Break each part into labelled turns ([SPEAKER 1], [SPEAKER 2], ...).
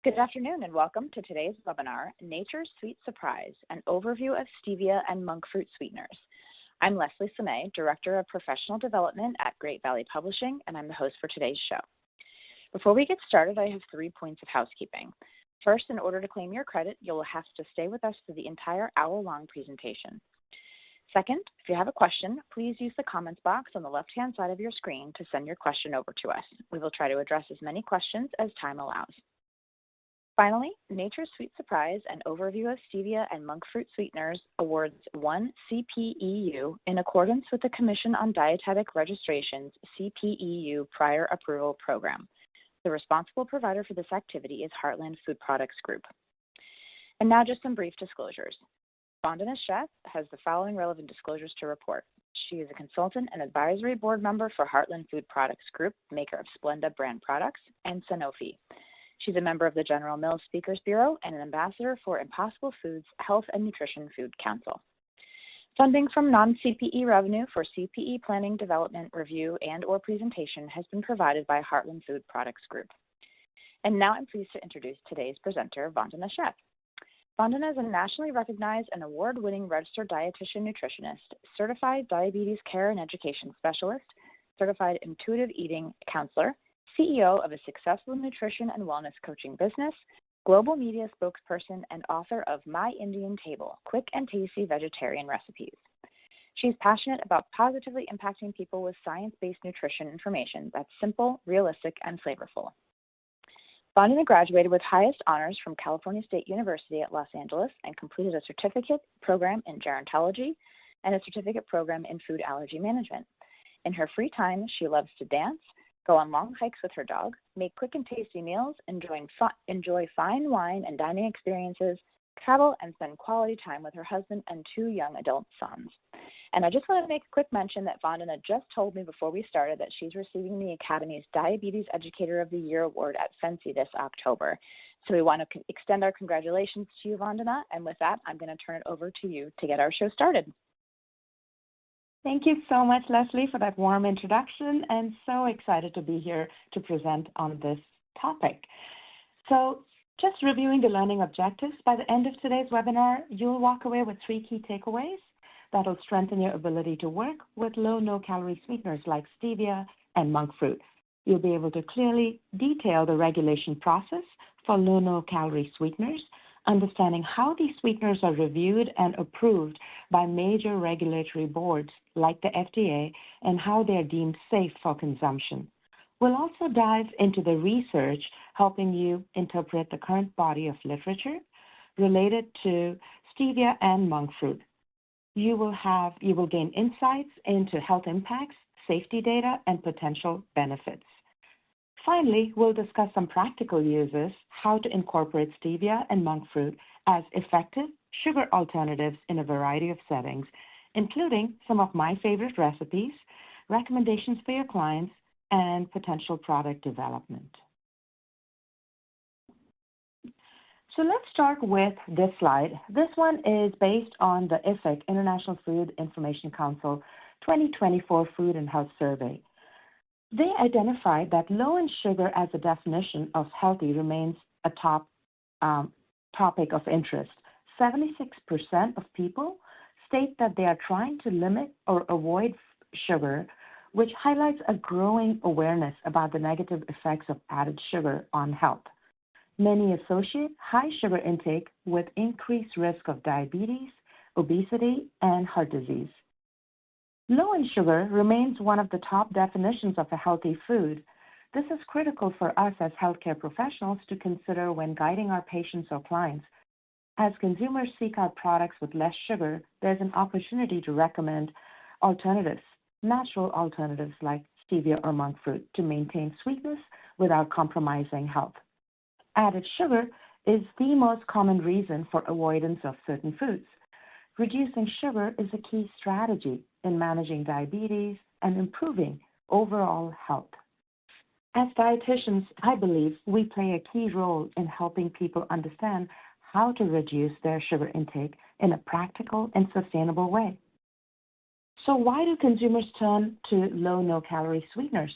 [SPEAKER 1] Good afternoon and welcome to today's webinar, Nature's Sweet Surprise, an overview of Stevia and monk fruit sweeteners. I'm Leslie Samay, Director of Professional Development at Great Valley Publishing, and I'm the host for today's show. Before we get started, I have 3 points of housekeeping. First, in order to claim your credit, you'll have to stay with us for the entire hour-long presentation. Second, if you have a question, please use the comments box on the left-hand side of your screen to send your question over to us. We will try to address as many questions as time allows. Finally, Nature's Sweet Surprise, an overview of Stevia and monk fruit sweeteners, awards 1 CPEU in accordance with the Commission on Dietetic Registration's CPEU Prior Approval Program. The responsible provider for this activity is Heartland Food Products Group. And now just some brief disclosures. Vandana Sheth has the following relevant disclosures to report. She is a consultant and advisory board member for Heartland Food Products Group, maker of Splenda brand products, and Sanofi. She's a member of the General Mills Speakers Bureau and an ambassador for Impossible Foods Health and Nutrition Food Council. Funding from non-CPE revenue for CPE planning, development, review, and/or presentation has been provided by Heartland Food Products Group. And now I'm pleased to introduce today's presenter, Vandana Sheth. Vandana is a nationally recognized and award-winning registered dietitian nutritionist, certified diabetes care and education specialist, certified intuitive eating counselor, CEO of a successful nutrition and wellness coaching business, global media spokesperson, and author of My Indian Table, Quick and Tasty Vegetarian Recipes. She's passionate about positively impacting people with science-based nutrition information that's simple, realistic, and flavorful. Vandana graduated with highest honors from California State University at Los Angeles and completed a certificate program in gerontology and a certificate program in food allergy management. In her free time, she loves to dance, go on long hikes with her dog, make quick and tasty meals, enjoy fine wine and dining experiences, travel, and spend quality time with her husband and 2 young adult sons. And I just want to make a quick mention that Vandana just told me before we started that she's receiving the Academy's Diabetes Educator of the Year Award at FNCE this October. So we want to extend our congratulations to you, Vandana. And with that, I'm going to turn it over to you to get our show started.
[SPEAKER 2] Thank you so much, Leslie, for that warm introduction, and so excited to be here to present on this topic. So just reviewing the learning objectives, by the end of today's webinar, you'll walk away with 3 key takeaways that will strengthen your ability to work with low, no-calorie sweeteners like stevia and monk fruit. You'll be able to clearly detail the regulation process for low, no-calorie sweeteners, understanding how these sweeteners are reviewed and approved by major regulatory boards like the FDA and how they are deemed safe for consumption. We'll also dive into the research helping you interpret the current body of literature related to stevia and monk fruit. You will gain insights into health impacts, safety data, and potential benefits. Finally, we'll discuss some practical uses, how to incorporate stevia and monk fruit as effective sugar alternatives in a variety of settings, including some of my favorite recipes, recommendations for your clients, and potential product development. So let's start with this slide. This one is based on the IFIC, International Food Information Council 2024 Food and Health Survey. They identified that low in sugar as a definition of healthy remains a top topic of interest. 76% of people state that they are trying to limit or avoid sugar, which highlights a growing awareness about the negative effects of added sugar on health. Many associate high sugar intake with increased risk of diabetes, obesity, and heart disease. Low in sugar remains one of the top definitions of a healthy food. This is critical for us as healthcare professionals to consider when guiding our patients or clients. As consumers seek out products with less sugar, there's an opportunity to recommend alternatives, natural alternatives like stevia or monk fruit, to maintain sweetness without compromising health. Added sugar is the most common reason for avoidance of certain foods. Reducing sugar is a key strategy in managing diabetes and improving overall health. As dietitians, I believe we play a key role in helping people understand how to reduce their sugar intake in a practical and sustainable way. So why do consumers turn to low, no-calorie sweeteners?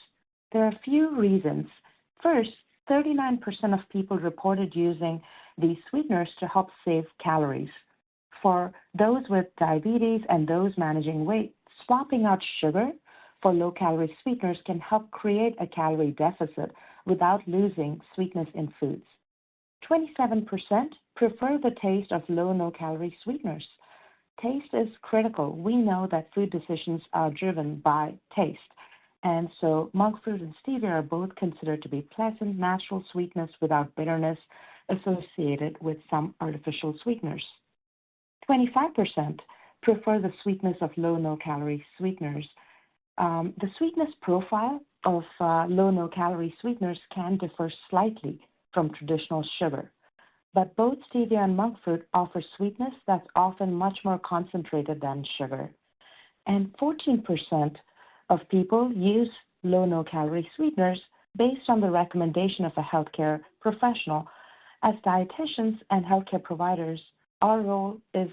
[SPEAKER 2] There are a few reasons. First, 39% of people reported using these sweeteners to help save calories. For those with diabetes and those managing weight, swapping out sugar for low-calorie sweeteners can help create a calorie deficit without losing sweetness in foods. 27% prefer the taste of low, no-calorie sweeteners. Taste is critical. We know that food decisions are driven by taste. And so monk fruit and stevia are both considered to be pleasant, natural sweetness without bitterness associated with some artificial sweeteners. 25% prefer the sweetness of low, no-calorie sweeteners. The sweetness profile of low, no-calorie sweeteners can differ slightly from traditional sugar, but both stevia and monk fruit offer sweetness that's often much more concentrated than sugar. And 14% of people use low, no-calorie sweeteners based on the recommendation of a healthcare professional. As dietitians and healthcare providers, our role is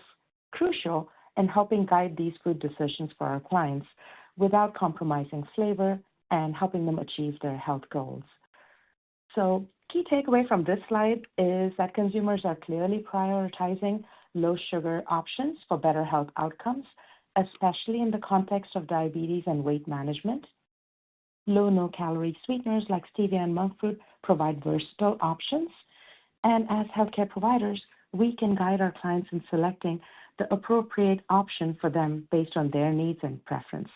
[SPEAKER 2] crucial in helping guide these food decisions for our clients without compromising flavor and helping them achieve their health goals. So, key takeaway from this slide is that consumers are clearly prioritizing low sugar options for better health outcomes, especially in the context of diabetes and weight management. Low, no-calorie sweeteners like stevia and monk fruit provide versatile options, and as healthcare providers, we can guide our clients in selecting the appropriate option for them based on their needs and preference.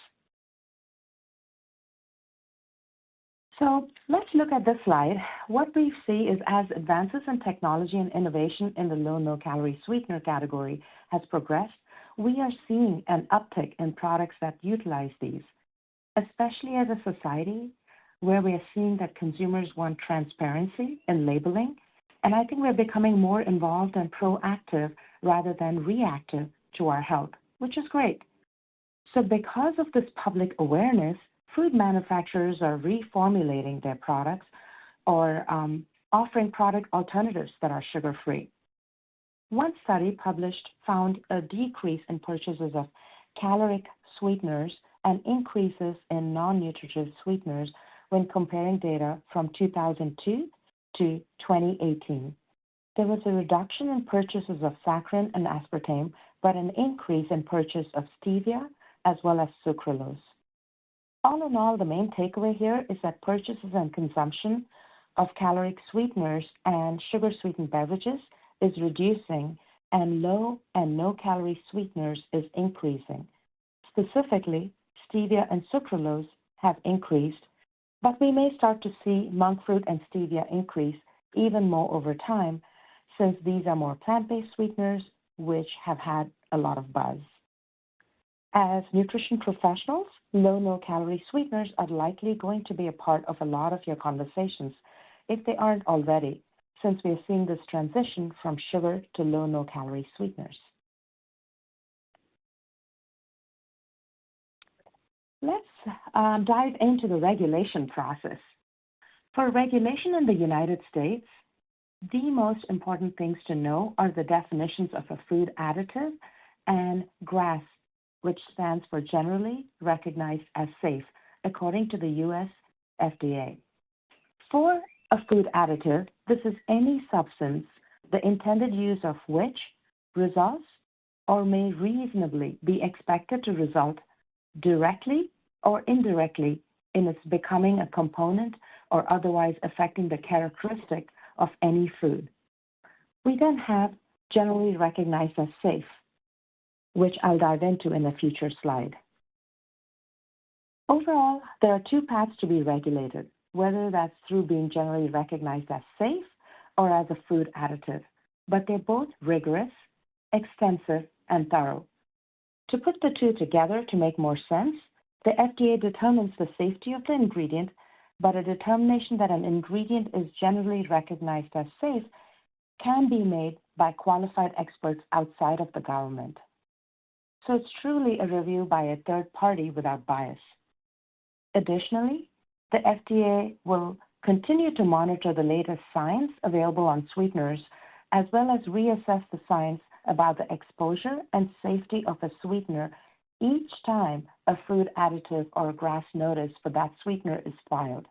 [SPEAKER 2] So let's look at this slide. What we see is as advances in technology and innovation in the low, no-calorie sweetener category has progressed, we are seeing an uptick in products that utilize these, especially as a society where we are seeing that consumers want transparency in labeling. And I think we're becoming more involved and proactive rather than reactive to our health, which is great. So because of this public awareness, food manufacturers are reformulating their products or offering product alternatives that are sugar-free. One study published found a decrease in purchases of caloric sweeteners and increases in non-nutritive sweeteners when comparing data from 2002 to 2018. There was a reduction in purchases of saccharin and aspartame, but an increase in purchase of stevia as well as sucralose. All in all, the main takeaway here is that purchases and consumption of caloric sweeteners and sugar-sweetened beverages is reducing, and low and no-calorie sweeteners is increasing. Specifically, stevia and sucralose have increased, but we may start to see monk fruit and stevia increase even more over time, since these are more plant-based sweeteners which have had a lot of buzz. As nutrition professionals, low, no-calorie sweeteners are likely going to be a part of a lot of your conversations if they aren't already, since we are seeing this transition from sugar to low, no-calorie sweeteners. Let's dive into the regulation process. For regulation in the United States, the most important things to know are the definitions of a food additive and GRAS, which stands for Generally Recognized as Safe, according to the U.S. FDA. For a food additive, this is any substance the intended use of which results or may reasonably be expected to result directly or indirectly in its becoming a component or otherwise affecting the characteristic of any food. We then have Generally Recognized as Safe, which I'll dive into in a future slide. Overall, there are two paths to be regulated, whether that's through being generally recognized as safe or as a food additive, but they're both rigorous, extensive, and thorough. To put the two together to make more sense, the FDA determines the safety of the ingredient, but a determination that an ingredient is generally recognized as safe can be made by qualified experts outside of the government. So it's truly a review by a third party without bias. Additionally, the FDA will continue to monitor the latest science available on sweeteners, as well as reassess the science about the exposure and safety of a sweetener each time a food additive or a GRAS notice for that sweetener is filed.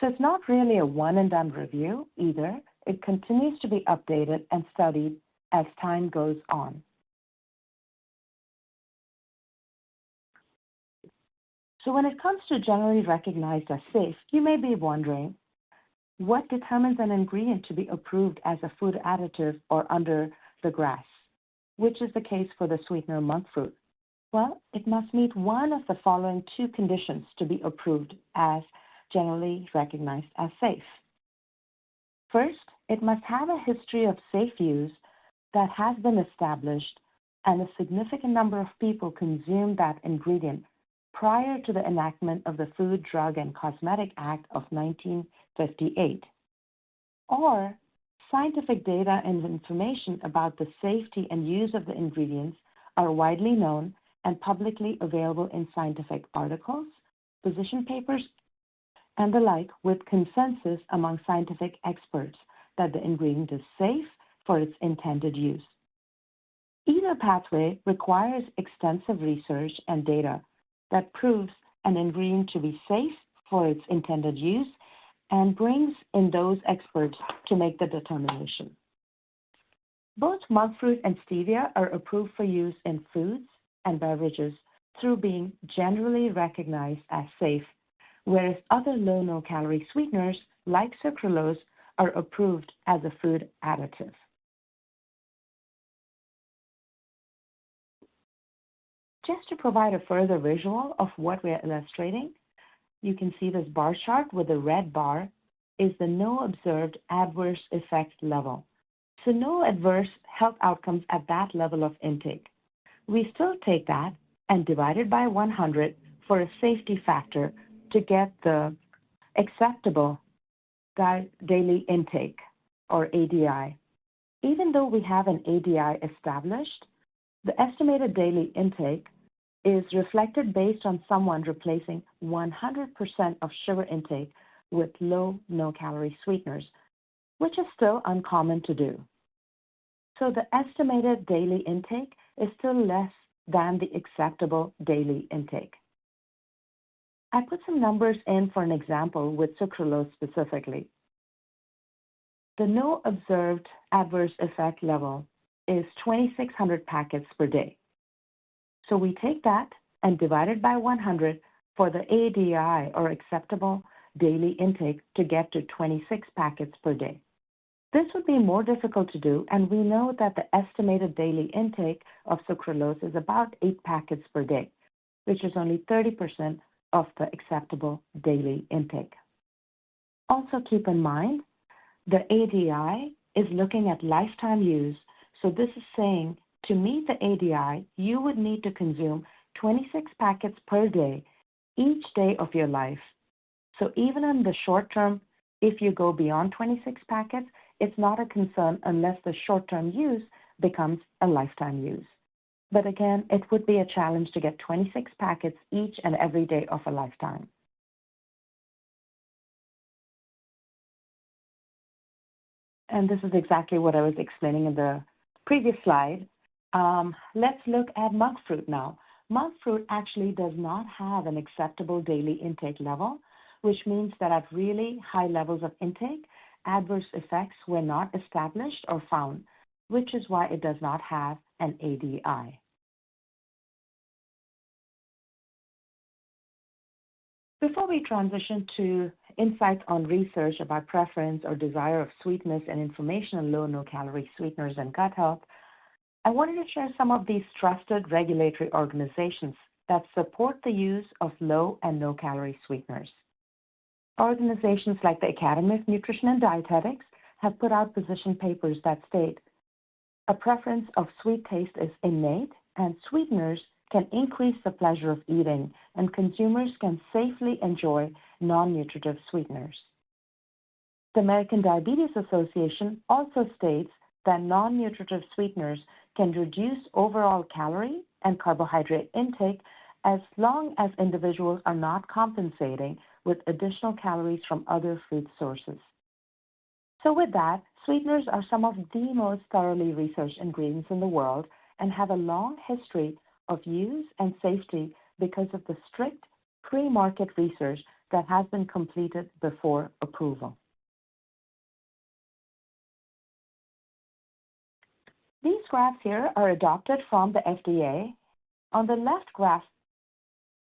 [SPEAKER 2] So it's not really a one-and-done review either. It continues to be updated and studied as time goes on. So when it comes to generally recognized as safe, you may be wondering, what determines an ingredient to be approved as a food additive or under the GRAS, which is the case for the sweetener monk fruit? Well, it must meet one of the following two conditions to be approved as generally recognized as safe. First, it must have a history of safe use that has been established and a significant number of people consume that ingredient prior to the enactment of the Food, Drug, and Cosmetic Act of 1958. Or scientific data and information about the safety and use of the ingredients are widely known and publicly available in scientific articles, position papers, and the like, with consensus among scientific experts that the ingredient is safe for its intended use. Either pathway requires extensive research and data that proves an ingredient to be safe for its intended use and brings in those experts to make the determination. Both monk fruit and stevia are approved for use in foods and beverages through being generally recognized as safe, whereas other low no-calorie sweeteners like sucralose are approved as a food additive. Just to provide a further visual of what we are illustrating, you can see this bar chart with the red bar is the no observed adverse effect level. So no adverse health outcomes at that level of intake. We still take that and divide it by 100 for a safety factor to get the acceptable daily intake, or ADI. Even though we have an ADI established, the estimated daily intake is reflected based on someone replacing 100% of sugar intake with low no-calorie sweeteners, which is still uncommon to do. So the estimated daily intake is still less than the acceptable daily intake. I put some numbers in for an example with sucralose specifically. The no observed adverse effect level is 2,600 packets per day. So we take that and divide it by 100 for the ADI, or acceptable daily intake, to get to 26 packets per day. This would be more difficult to do, and we know that the estimated daily intake of sucralose is about 8 packets per day, which is only 30% of the acceptable daily intake. Also keep in mind, the ADI is looking at lifetime use, so this is saying to meet the ADI, you would need to consume 26 packets per day each day of your life. So even in the short term, if you go beyond 26 packets, it's not a concern unless the short-term use becomes a lifetime use. But again, it would be a challenge to get 26 packets each and every day of a lifetime. And this is exactly what I was explaining in the previous slide. Let's look at monk fruit now. Monk fruit actually does not have an acceptable daily intake level, which means that at really high levels of intake, adverse effects were not established or found, which is why it does not have an ADI. Before we transition to insights on research about preference or desire of sweetness and information on low no-calorie sweeteners and gut health, I wanted to share some of these trusted regulatory organizations that support the use of low and no-calorie sweeteners. Organizations like the Academy of Nutrition and Dietetics have put out position papers that state a preference of sweet taste is innate, and sweeteners can increase the pleasure of eating, and consumers can safely enjoy non-nutritive sweeteners. The American Diabetes Association also states that non-nutritive sweeteners can reduce overall calorie and carbohydrate intake as long as individuals are not compensating with additional calories from other food sources. So with that, sweeteners are some of the most thoroughly researched ingredients in the world and have a long history of use and safety because of the strict pre-market research that has been completed before approval. These graphs here are adopted from the FDA. On the left graph,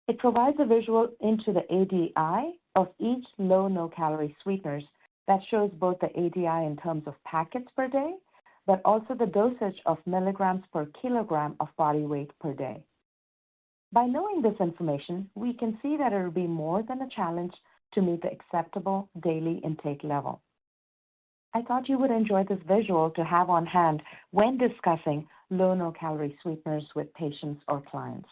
[SPEAKER 2] it provides a visual into the ADI of each low, no-calorie sweeteners that shows both the ADI in terms of packets per day, but also the dosage of milligrams per kilogram of body weight per day. By knowing this information, we can see that it will be more than a challenge to meet the acceptable daily intake level. I thought you would enjoy this visual to have on hand when discussing low, no-calorie sweeteners with patients or clients.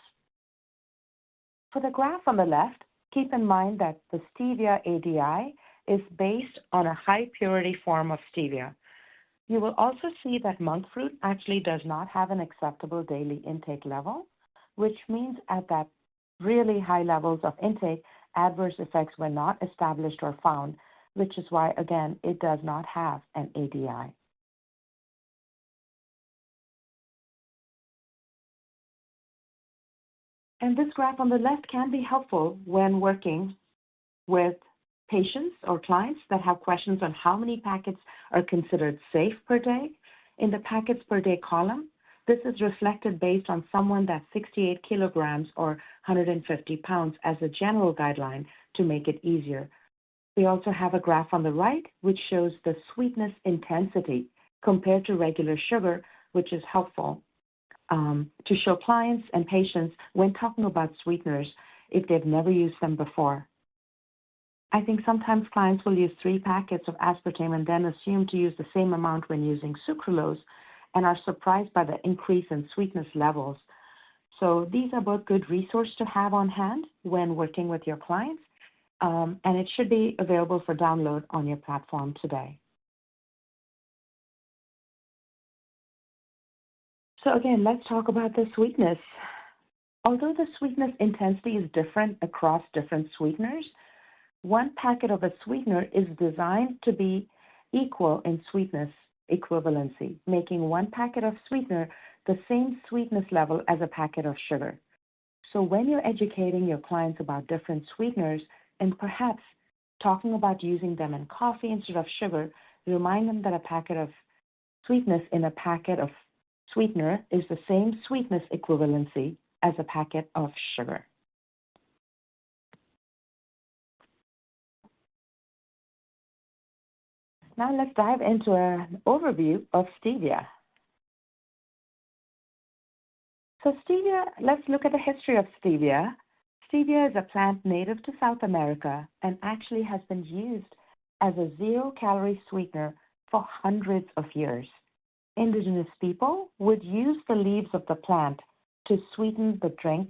[SPEAKER 2] For the graph on the left, keep in mind that the Stevia ADI is based on a high-purity form of Stevia. You will also see that monk fruit actually does not have an acceptable daily intake level, which means at that really high levels of intake, adverse effects were not established or found, which is why, again, it does not have an ADI. And this graph on the left can be helpful when working with patients or clients that have questions on how many packets are considered safe per day. In the packets per day column, this is reflected based on someone that's 68 kilograms or 150 pounds as a general guideline to make it easier. We also have a graph on the right which shows the sweetness intensity compared to regular sugar, which is helpful to show clients and patients when talking about sweeteners if they've never used them before. I think sometimes clients will use 3 packets of aspartame and then assume to use the same amount when using sucralose and are surprised by the increase in sweetness levels. So these are both good resources to have on hand when working with your clients, and it should be available for download on your platform today. So again, let's talk about the sweetness. Although the sweetness intensity is different across different sweeteners, one packet of a sweetener is designed to be equal in sweetness equivalency, making one packet of sweetener the same sweetness level as a packet of sugar. So when you're educating your clients about different sweeteners and perhaps talking about using them in coffee instead of sugar, remind them that a packet of sweetness in a packet of sweetener is the same sweetness equivalency as a packet of sugar. Now let's dive into an overview of Stevia. So Stevia, let's look at the history of Stevia. Stevia is a plant native to South America and actually has been used as a zero-calorie sweetener for hundreds of years. Indigenous people would use the leaves of the plant to sweeten the drink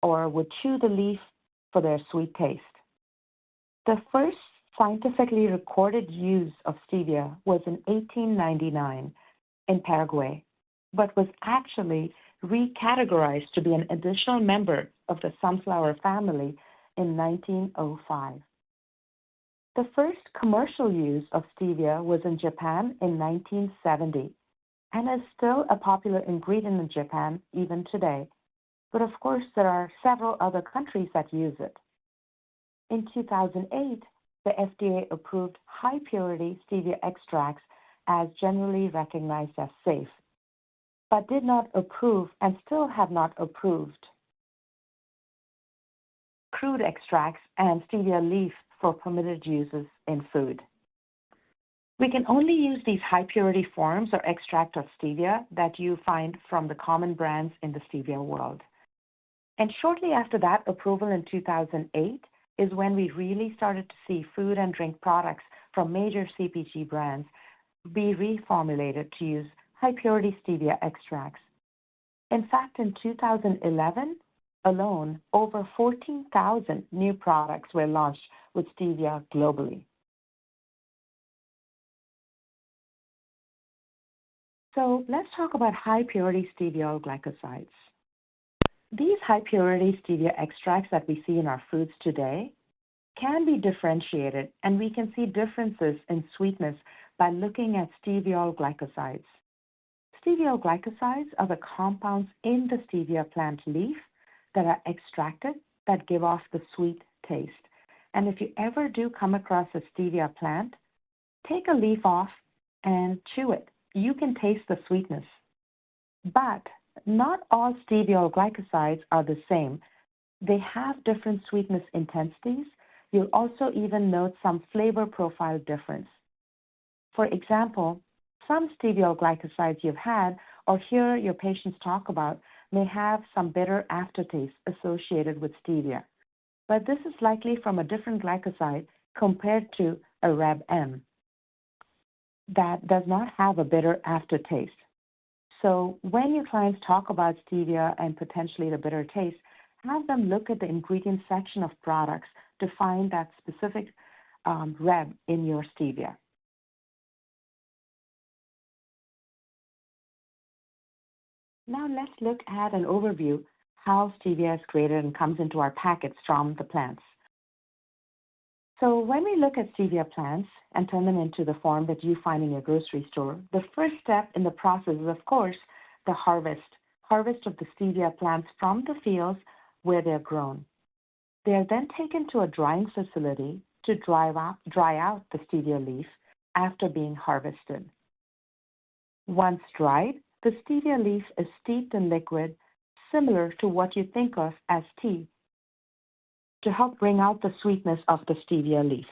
[SPEAKER 2] or would chew the leaf for their sweet taste. The first scientifically recorded use of Stevia was in 1899 in Paraguay, but was actually recategorized to be an additional member of the sunflower family in 1905. The first commercial use of Stevia was in Japan in 1970 and is still a popular ingredient in Japan even today. But of course, there are several other countries that use it. In 2008, the FDA approved high-purity Stevia extracts as generally recognized as safe, but did not approve and still have not approved crude extracts and Stevia leaf for permitted uses in food. We can only use these high-purity forms or extract of Stevia that you find from the common brands in the Stevia world. And shortly after that approval in 2008 is when we really started to see food and drink products from major CPG brands be reformulated to use high-purity Stevia extracts. In fact, in 2011 alone, over 14,000 new products were launched with Stevia globally. So let's talk about high-purity steviol glycosides. These high-purity Stevia extracts that we see in our foods today can be differentiated, and we can see differences in sweetness by looking at steviol glycosides. Steviol glycosides are the compounds in the Stevia plant leaf that are extracted that give off the sweet taste. And if you ever do come across a stevia plant, take a leaf off and chew it. You can taste the sweetness. But not all stevia glycosides are the same. They have different sweetness intensities. You'll also even note some flavor profile difference. For example, some stevia glycosides you've had or hear your patients talk about may have some bitter aftertaste associated with stevia. But this is likely from a different glycoside compared to a Reb-M that does not have a bitter aftertaste. So when your clients talk about stevia and potentially the bitter taste, have them look at the ingredient section of products to find that specific Reb in your stevia. Now let's look at an overview how stevia is created and comes into our packets from the plants. So when we look at stevia plants and turn them into the form that you find in your grocery store, the first step in the process is, of course, the harvest of the stevia plants from the fields where they're grown. They are then taken to a drying facility to dry out the stevia leaf after being harvested. Once dried, the stevia leaf is steeped in liquid similar to what you think of as tea to help bring out the sweetness of the stevia leaf.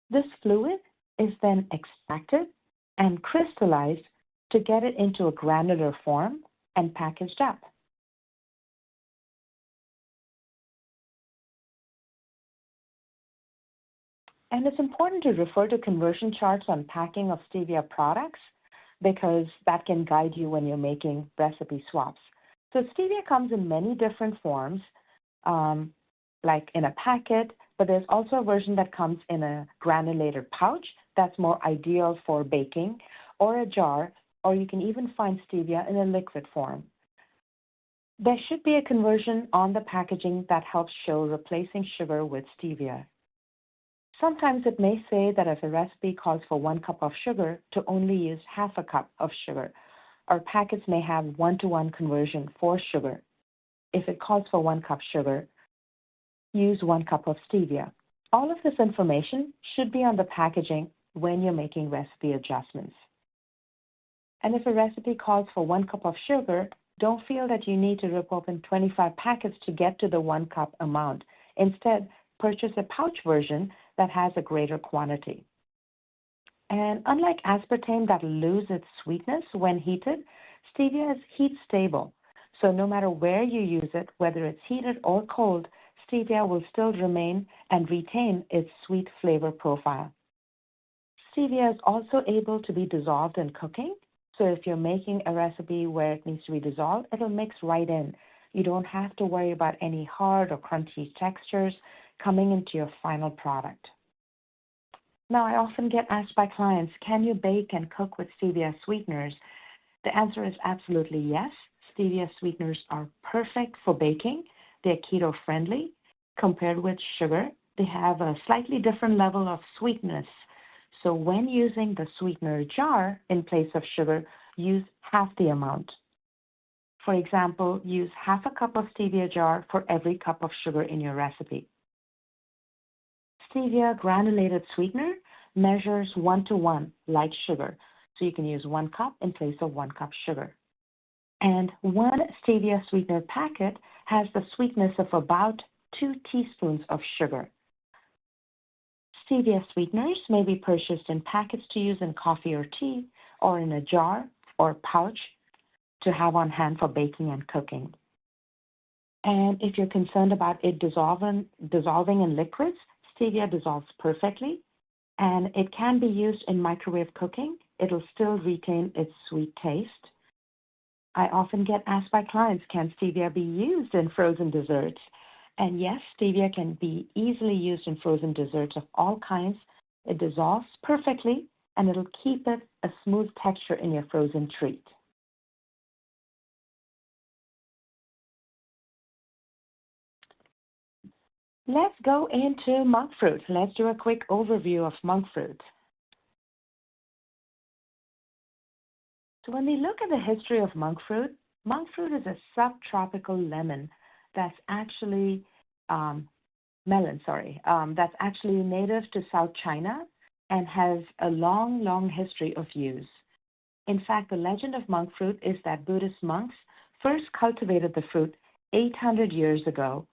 [SPEAKER 2] This fluid is then extracted and crystallized to get it into a granular form and packaged up. And it's important to refer to conversion charts on packing of stevia products because that can guide you when you're making recipe swaps. So stevia comes in many different forms, like in a packet, but there's also a version that comes in a granulated pouch that's more ideal for baking, or a jar, or you can even find stevia in a liquid form. There should be a conversion on the packaging that helps show replacing sugar with stevia. Sometimes it may say that if a recipe calls for 1 cup of sugar, to only use half a cup of sugar, or packets may have 1-to-1 conversion for sugar. If it calls for 1 cup sugar, use 1 cup of stevia. All of this information should be on the packaging when you're making recipe adjustments. And if a recipe calls for 1 cup of sugar, don't feel that you need to rip open 25 packets to get to the 1 cup amount. Instead, purchase a pouch version that has a greater quantity. And unlike aspartame that loses its sweetness when heated, stevia is heat stable. So no matter where you use it, whether it's heated or cold, stevia will still remain and retain its sweet flavor profile. Stevia is also able to be dissolved in cooking. So if you're making a recipe where it needs to be dissolved, it'll mix right in. You don't have to worry about any hard or crunchy textures coming into your final product. Now, I often get asked by clients, can you bake and cook with stevia sweeteners? The answer is absolutely yes. Stevia sweeteners are perfect for baking. They're keto-friendly. Compared with sugar, they have a slightly different level of sweetness. So when using the sweetener jar in place of sugar, use half the amount. For example, use half a cup of stevia jar for every cup of sugar in your recipe. Stevia granulated sweetener measures 1-to-1 like sugar, so you can use 1 cup in place of 1 cup sugar. And 1 stevia sweetener packet has the sweetness of about 2 teaspoons of sugar. Stevia sweeteners may be purchased in packets to use in coffee or tea, or in a jar or pouch to have on hand for baking and cooking. And if you're concerned about it dissolving in liquids, stevia dissolves perfectly, and it can be used in microwave cooking. It'll still retain its sweet taste. I often get asked by clients, can stevia be used in frozen desserts? And yes, stevia can be easily used in frozen desserts of all kinds. It dissolves perfectly, and it'll keep it a smooth texture in your frozen treat. Let's go into monk fruit. Let's do a quick overview of monk fruit. So when we look at the history of monk fruit is a subtropical lemon that's actually melon, sorry, that's actually native to South China and has a long, long history of use. In fact, the legend of monk fruit is that Buddhist monks first cultivated the fruit 800 years ago,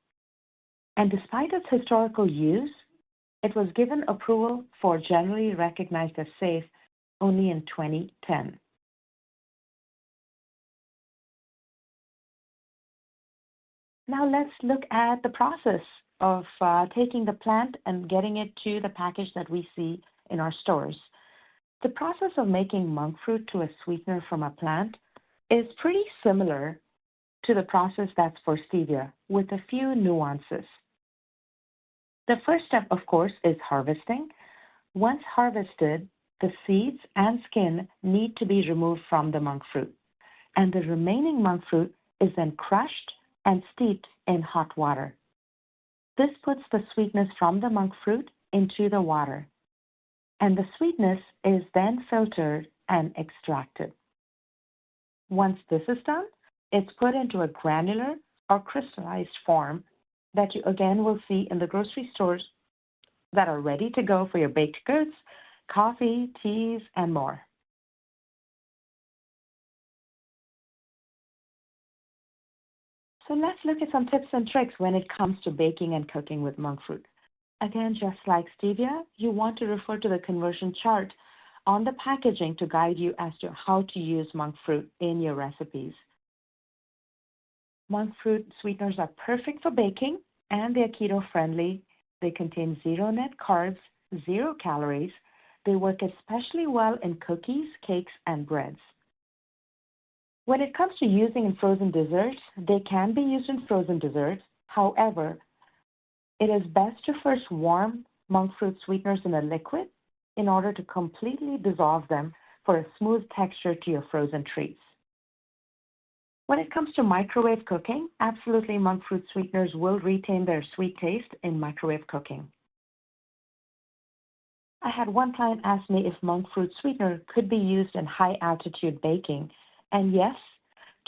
[SPEAKER 2] and despite its historical use, it was given approval for generally recognized as safe only in 2010. Now let's look at the process of taking the plant and getting it to the package that we see in our stores. The process of making monk fruit to a sweetener from a plant is pretty similar to the process that's for stevia, with a few nuances. The first step, of course, is harvesting. Once harvested, the seeds and skin need to be removed from the monk fruit, and the remaining monk fruit is then crushed and steeped in hot water. This puts the sweetness from the monk fruit into the water, and the sweetness is then filtered and extracted. Once this is done, it's put into a granular or crystallized form that you again will see in the grocery stores that are ready to go for your baked goods, coffee, teas, and more. So let's look at some tips and tricks when it comes to baking and cooking with monk fruit. Again, just like stevia, you want to refer to the conversion chart on the packaging to guide you as to how to use monk fruit in your recipes. Monk fruit sweeteners are perfect for baking, and they're keto-friendly. They contain zero net carbs, 0 calories. They work especially well in cookies, cakes, and breads. When it comes to using in frozen desserts, they can be used in frozen desserts. However, it is best to first warm monk fruit sweeteners in a liquid in order to completely dissolve them for a smooth texture to your frozen treats. When it comes to microwave cooking, absolutely monk fruit sweeteners will retain their sweet taste in microwave cooking. I had one client ask me if monk fruit sweetener could be used in high altitude baking, and yes,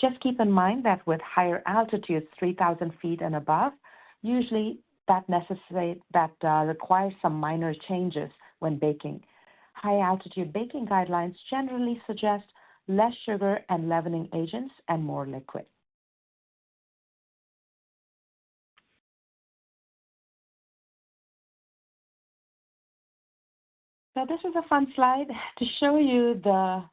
[SPEAKER 2] just keep in mind that with higher altitudes, 3,000 feet and above, usually that requires some minor changes when baking. High altitude baking guidelines generally suggest less sugar and leavening agents and more liquid. So this is a fun slide to show you the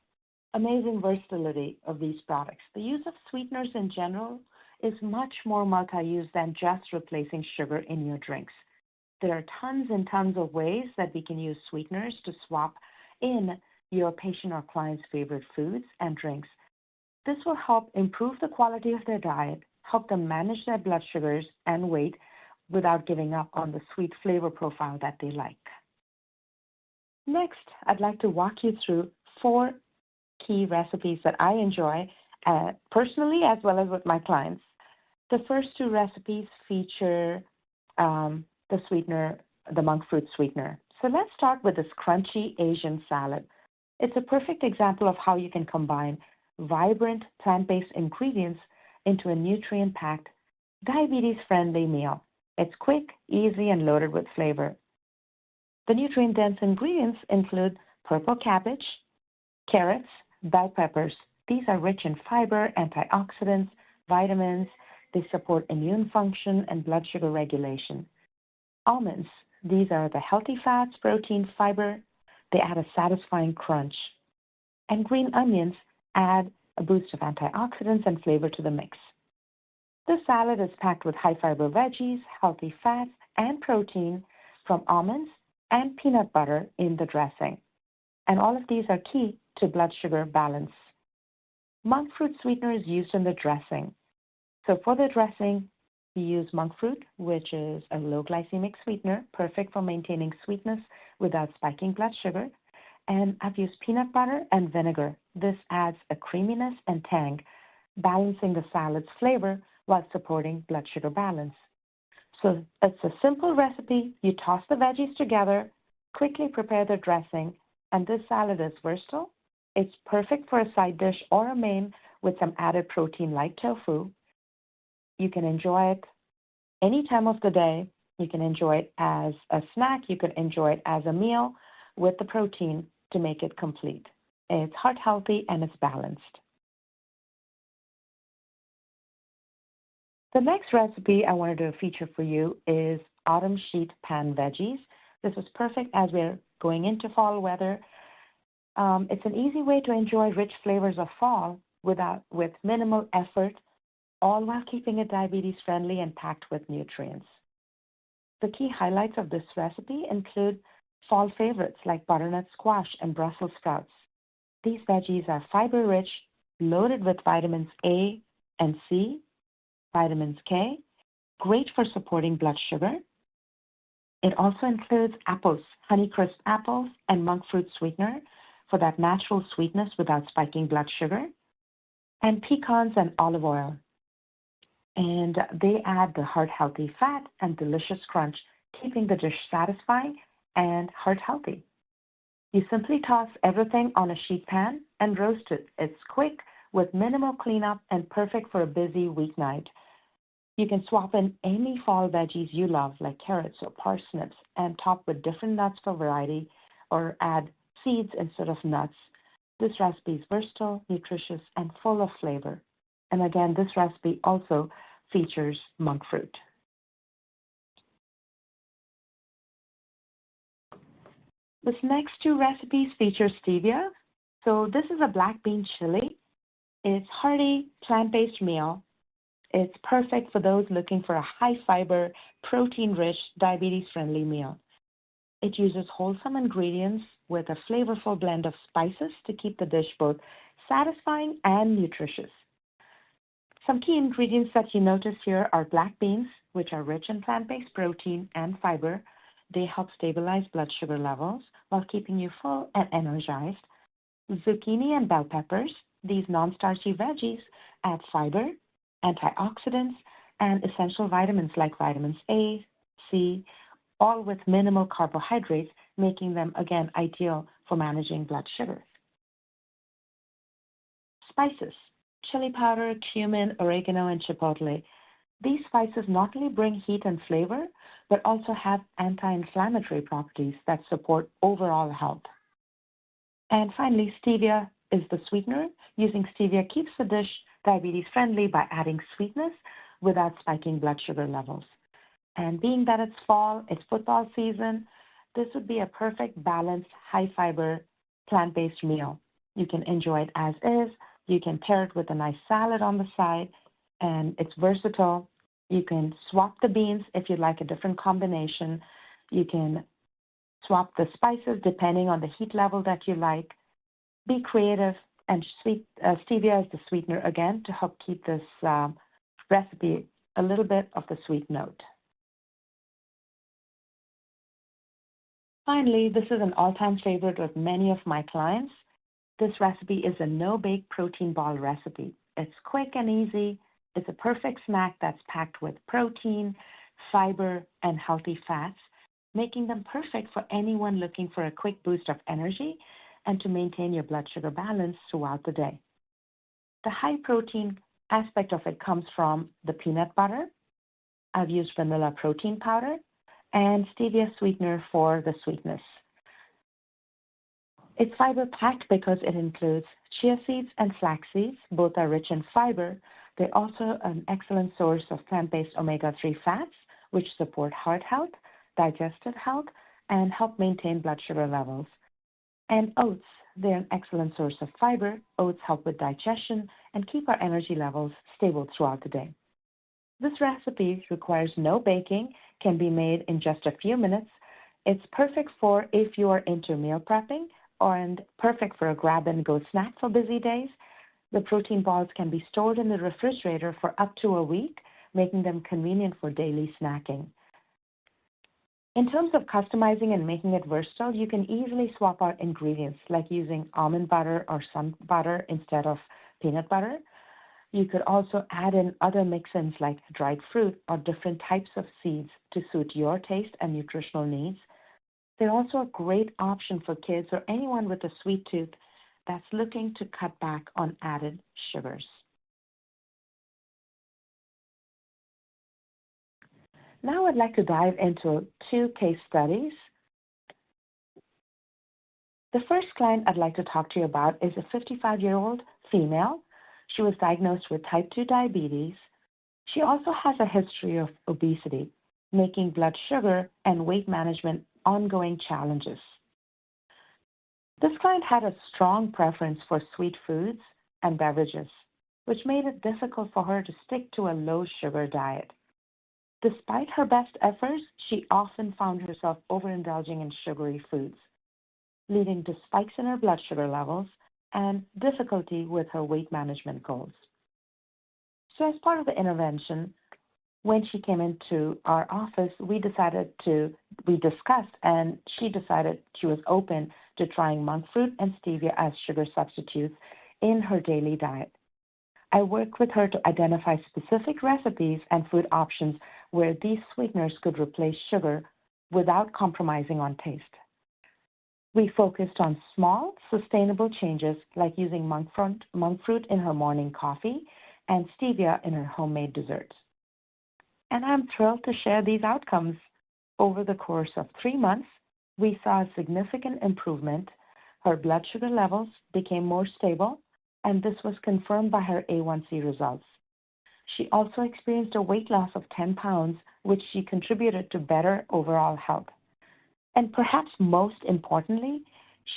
[SPEAKER 2] amazing versatility of these products. The use of sweeteners in general is much more multi-use than just replacing sugar in your drinks. There are tons and tons of ways that we can use sweeteners to swap in your patient or client's favorite foods and drinks. This will help improve the quality of their diet, help them manage their blood sugars and weight without giving up on the sweet flavor profile that they like. Next, I'd like to walk you through 4 key recipes that I enjoy personally as well as with my clients. The first 2 recipes feature the sweetener, the monk fruit sweetener. So let's start with this crunchy Asian salad. It's a perfect example of how you can combine vibrant plant-based ingredients into a nutrient-packed, diabetes-friendly meal. It's quick, easy, and loaded with flavor. The nutrient-dense ingredients include purple cabbage, carrots, bell peppers. These are rich in fiber, antioxidants, vitamins. They support immune function and blood sugar regulation. Almonds. These are the healthy fats, protein, fiber. They add a satisfying crunch. And green onions add a boost of antioxidants and flavor to the mix. This salad is packed with high-fiber veggies, healthy fats, and protein from almonds and peanut butter in the dressing. And all of these are key to blood sugar balance. Monk fruit sweetener is used in the dressing. So for the dressing, we use monk fruit, which is a low glycemic sweetener, perfect for maintaining sweetness without spiking blood sugar. And I've used peanut butter and vinegar. This adds a creaminess and tang, balancing the salad's flavor while supporting blood sugar balance. So it's a simple recipe. You toss the veggies together, quickly prepare the dressing, and this salad is versatile. It's perfect for a side dish or a main with some added protein like tofu. You can enjoy it any time of the day You can enjoy it as a snack. You can enjoy it as a meal with the protein to make it complete. It's heart healthy and it's balanced. The next recipe I wanted to feature for you is autumn sheet pan veggies. This is perfect as we're going into fall weather. It's an easy way to enjoy rich flavors of fall with minimal effort, all while keeping it diabetes friendly and packed with nutrients. The key highlights of this recipe include fall favorites like butternut squash and Brussels sprouts. These veggies are fiber rich, loaded with vitamins A and C, vitamins K, great for supporting blood sugar. It also includes apples, Honeycrisp apples, and monk fruit sweetener for that natural sweetness without spiking blood sugar, and pecans and olive oil. And they add the heart-healthy fat and delicious crunch, keeping the dish satisfying and heart-healthy. You simply toss everything on a sheet pan and roast it. It's quick with minimal cleanup and perfect for a busy weeknight. You can swap in any fall veggies you love, like carrots or parsnips, and top with different nuts for variety, or add seeds instead of nuts. This recipe is versatile, nutritious, and full of flavor. And again, this recipe also features monk fruit. This next two recipes feature stevia. So this is a black bean chili. It's hearty, plant-based meal. It's perfect for those looking for a high-fiber, protein-rich, diabetes-friendly meal. It uses wholesome ingredients with a flavorful blend of spices to keep the dish both satisfying and nutritious. Some key ingredients that you notice here are black beans, which are rich in plant-based protein and fiber. They help stabilize blood sugar levels while keeping you full and energized. Zucchini and bell peppers, these non-starchy veggies, add fiber, antioxidants, and essential vitamins like vitamins A, C, all with minimal carbohydrates, making them, again, ideal for managing blood sugar. Spices, chili powder, cumin, oregano, and chipotle. These spices not only bring heat and flavor, but also have anti-inflammatory properties that support overall health. And finally, stevia is the sweetener. Using stevia keeps the dish diabetes friendly by adding sweetness without spiking blood sugar levels. And being that it's fall, it's football season, this would be a perfect balanced, high fiber, plant-based meal. You can enjoy it as is. You can pair it with a nice salad on the side, and it's versatile. You can swap the beans if you'd like a different combination. You can swap the spices depending on the heat level that you like. Be creative, and stevia is the sweetener again to help keep this recipe a little bit of the sweet note. Finally, this is an all-time favorite with many of my clients. This recipe is a no-bake protein ball recipe. It's quick and easy. It's a perfect snack that's packed with protein, fiber, and healthy fats, making them perfect for anyone looking for a quick boost of energy and to maintain your blood sugar balance throughout the day. The high protein aspect of it comes from the peanut butter. I've used vanilla protein powder and stevia sweetener for the sweetness. It's fiber packed because it includes chia seeds and flax seeds. Both are rich in fiber. They're also an excellent source of plant-based omega-3 fats, which support heart health, digestive health, and help maintain blood sugar levels. And oats, they're an excellent source of fiber. Oats help with digestion and keep our energy levels stable throughout the day. This recipe requires no baking, can be made in just a few minutes. It's perfect for if you are into meal prepping, and perfect for a grab-and-go snack for busy days. The protein balls can be stored in the refrigerator for up to a week, making them convenient for daily snacking. In terms of customizing and making it versatile, you can easily swap out ingredients, like using almond butter or sun butter instead of peanut butter. You could also add in other mix-ins like dried fruit or different types of seeds to suit your taste and nutritional needs. They're also a great option for kids or anyone with a sweet tooth that's looking to cut back on added sugars. Now I'd like to dive into two case studies. The first client I'd like to talk to you about is a 55-year-old female. She was diagnosed with type 2 diabetes. She also has a history of obesity, making blood sugar and weight management ongoing challenges. This client had a strong preference for sweet foods and beverages, which made it difficult for her to stick to a low-sugar diet. Despite her best efforts, she often found herself overindulging in sugary foods, leading to spikes in her blood sugar levels and difficulty with her weight management goals. So as part of the intervention, when she came into our office, we discussed, and she decided she was open to trying monk fruit and stevia as sugar substitutes in her daily diet. I worked with her to identify specific recipes and food options where these sweeteners could replace sugar without compromising on taste. We focused on small, sustainable changes like using monk fruit in her morning coffee and stevia in her homemade desserts. And I'm thrilled to share these outcomes. Over the course of 3 months, we saw a significant improvement. Her blood sugar levels became more stable, and this was confirmed by her A1C results. She also experienced a weight loss of 10 pounds, which she contributed to better overall health. And perhaps most importantly,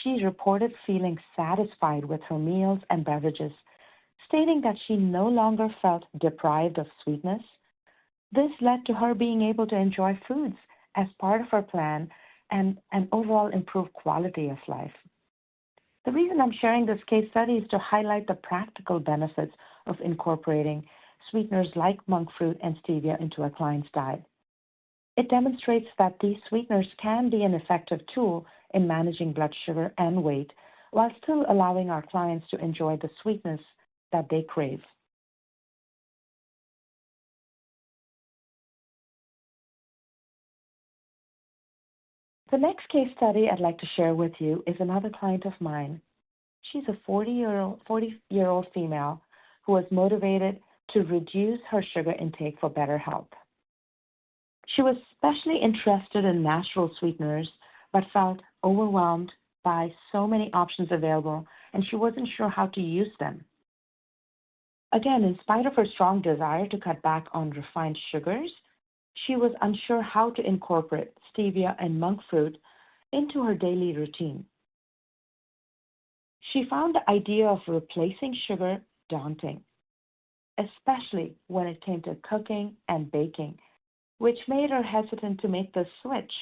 [SPEAKER 2] she reported feeling satisfied with her meals and beverages, stating that she no longer felt deprived of sweetness. This led to her being able to enjoy foods as part of her plan and an overall improved quality of life. The reason I'm sharing this case study is to highlight the practical benefits of incorporating sweeteners like monk fruit and stevia into a client's diet. It demonstrates that these sweeteners can be an effective tool in managing blood sugar and weight while still allowing our clients to enjoy the sweetness that they crave. The next case study I'd like to share with you is another client of mine. She's a 40-year-old female who was motivated to reduce her sugar intake for better health. She was especially interested in natural sweeteners, but felt overwhelmed by so many options available, and she wasn't sure how to use them. Again, in spite of her strong desire to cut back on refined sugars, she was unsure how to incorporate stevia and monk fruit into her daily routine. She found the idea of replacing sugar daunting, especially when it came to cooking and baking, which made her hesitant to make this switch.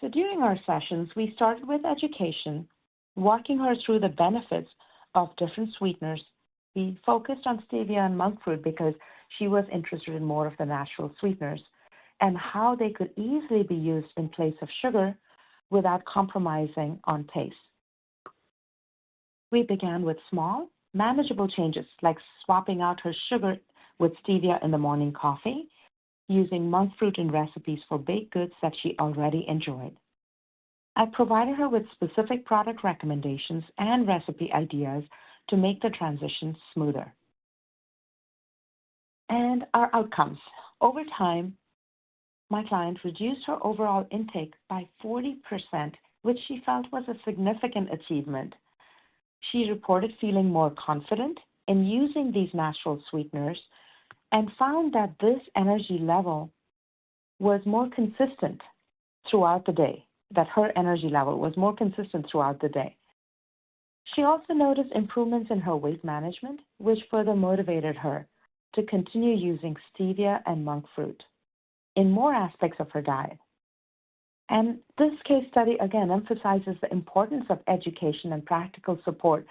[SPEAKER 2] So during our sessions, we started with education, walking her through the benefits of different sweeteners. We focused on stevia and monk fruit because she was interested in more of the natural sweeteners and how they could easily be used in place of sugar without compromising on taste. We began with small, manageable changes like swapping out her sugar with stevia in the morning coffee, using monk fruit in recipes for baked goods that she already enjoyed. I provided her with specific product recommendations and recipe ideas to make the transition smoother. And our outcomes. Over time, my client reduced her overall intake by 40%, which she felt was a significant achievement. She reported feeling more confident in using these natural sweeteners and found that this energy level was more consistent throughout the day, that her energy level was more consistent throughout the day. She also noticed improvements in her weight management, which further motivated her to continue using stevia and monk fruit in more aspects of her diet. And this case study, again, emphasizes the importance of education and practical support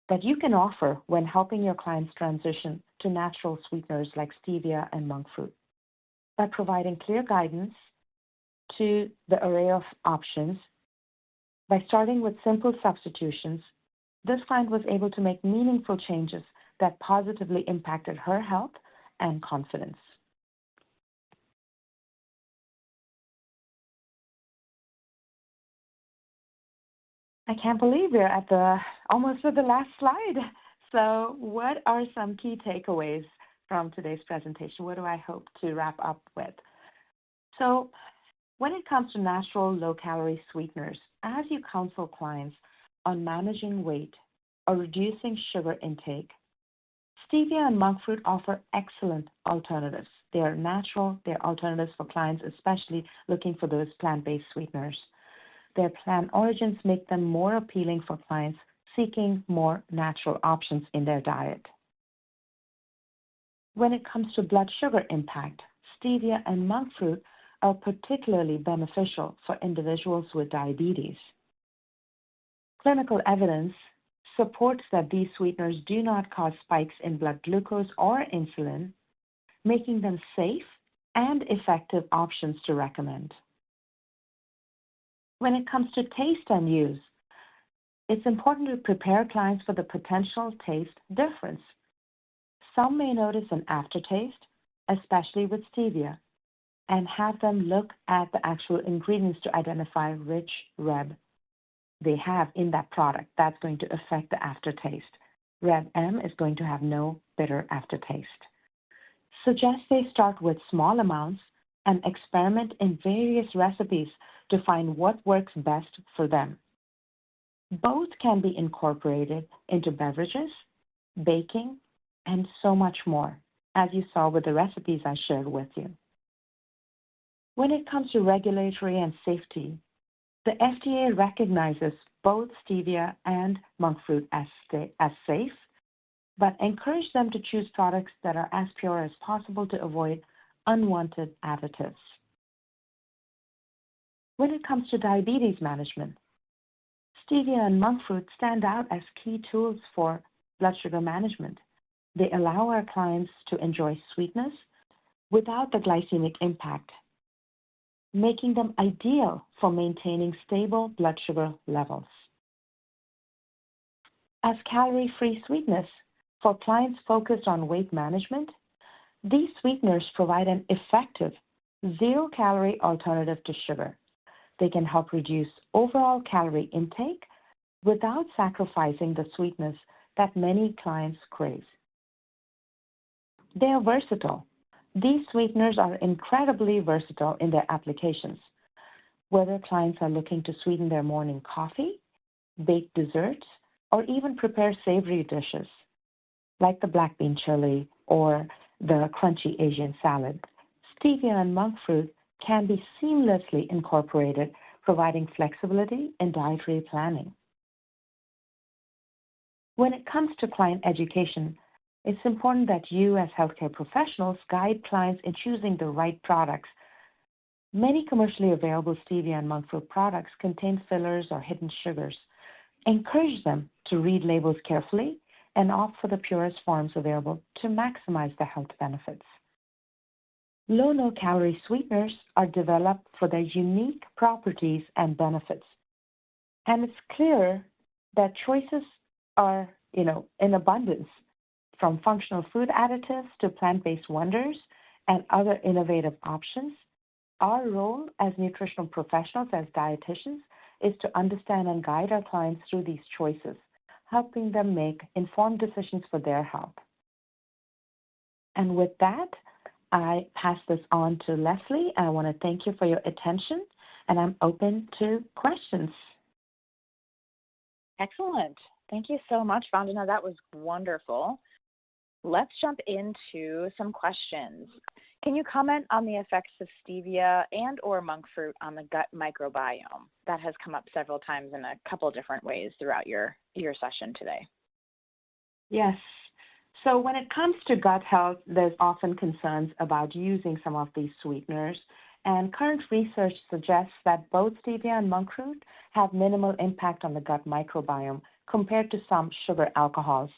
[SPEAKER 2] that you can offer when helping your clients transition to natural sweeteners like stevia and monk fruit. By providing clear guidance to the array of options, by starting with simple substitutions, this client was able to make meaningful changes that positively impacted her health and confidence. I can't believe we're almost at the last slide. So what are some key takeaways from today's presentation? What do I hope to wrap up with? So when it comes to natural low-calorie sweeteners, as you counsel clients on managing weight or reducing sugar intake, stevia and monk fruit offer excellent alternatives. They are natural, they're alternatives for clients, especially looking for those plant-based sweeteners. Their plant origins make them more appealing for clients seeking more natural options in their diet. When it comes to blood sugar impact, stevia and monk fruit are particularly beneficial for individuals with diabetes. Clinical evidence supports that these sweeteners do not cause spikes in blood glucose or insulin, making them safe and effective options to recommend. When it comes to taste and use, it's important to prepare clients for the potential taste difference. Some may notice an aftertaste, especially with stevia, and have them look at the actual ingredients to identify which Reb they have in that product. That's going to affect the aftertaste. Reb M is going to have no bitter aftertaste. Suggest they start with small amounts and experiment in various recipes to find what works best for them. Both can be incorporated into beverages, baking, and so much more, as you saw with the recipes I shared with you. When it comes to regulatory and safety, the FDA recognizes both stevia and monk fruit as safe, but encourage them to choose products that are as pure as possible to avoid unwanted additives. When it comes to diabetes management, stevia and monk fruit stand out as key tools for blood sugar management. They allow our clients to enjoy sweetness without the glycemic impact, making them ideal for maintaining stable blood sugar levels. As calorie-free sweetness for clients focused on weight management, these sweeteners provide an effective zero-calorie alternative to sugar. They can help reduce overall calorie intake without sacrificing the sweetness that many clients crave. They are versatile. These sweeteners are incredibly versatile in their applications, whether clients are looking to sweeten their morning coffee, bake desserts, or even prepare savory dishes, like the black bean chili or the crunchy Asian salad. Stevia and monk fruit can be seamlessly incorporated, providing flexibility in dietary planning. When it comes to client education, it's important that you as healthcare professionals guide clients in choosing the right products. Many commercially available stevia and monk fruit products contain fillers or hidden sugars. Encourage them to read labels carefully and opt for the purest forms available to maximize the health benefits. Low-no-calorie sweeteners are developed for their unique properties and benefits. And it's clear that choices are, in abundance, from functional food additives to plant-based wonders and other innovative options. Our role as nutritional professionals, as dietitians, is to understand and guide our clients through these choices, helping them make informed decisions for their health. And with that, I pass this on to Leslie. I want to thank you for your attention, and I'm open to questions.
[SPEAKER 1] Excellent. Thank you so much, Vandana. That was wonderful. Let's jump into some questions. Can you comment on the effects of stevia and or monk fruit on the gut microbiome? That has come up several times in a couple different ways throughout your session today.
[SPEAKER 2] Yes. So when it comes to gut health, there's often concerns about using some of these sweeteners, and current research suggests that both stevia and monk fruit have minimal impact on the gut microbiome compared to some sugar alcohols.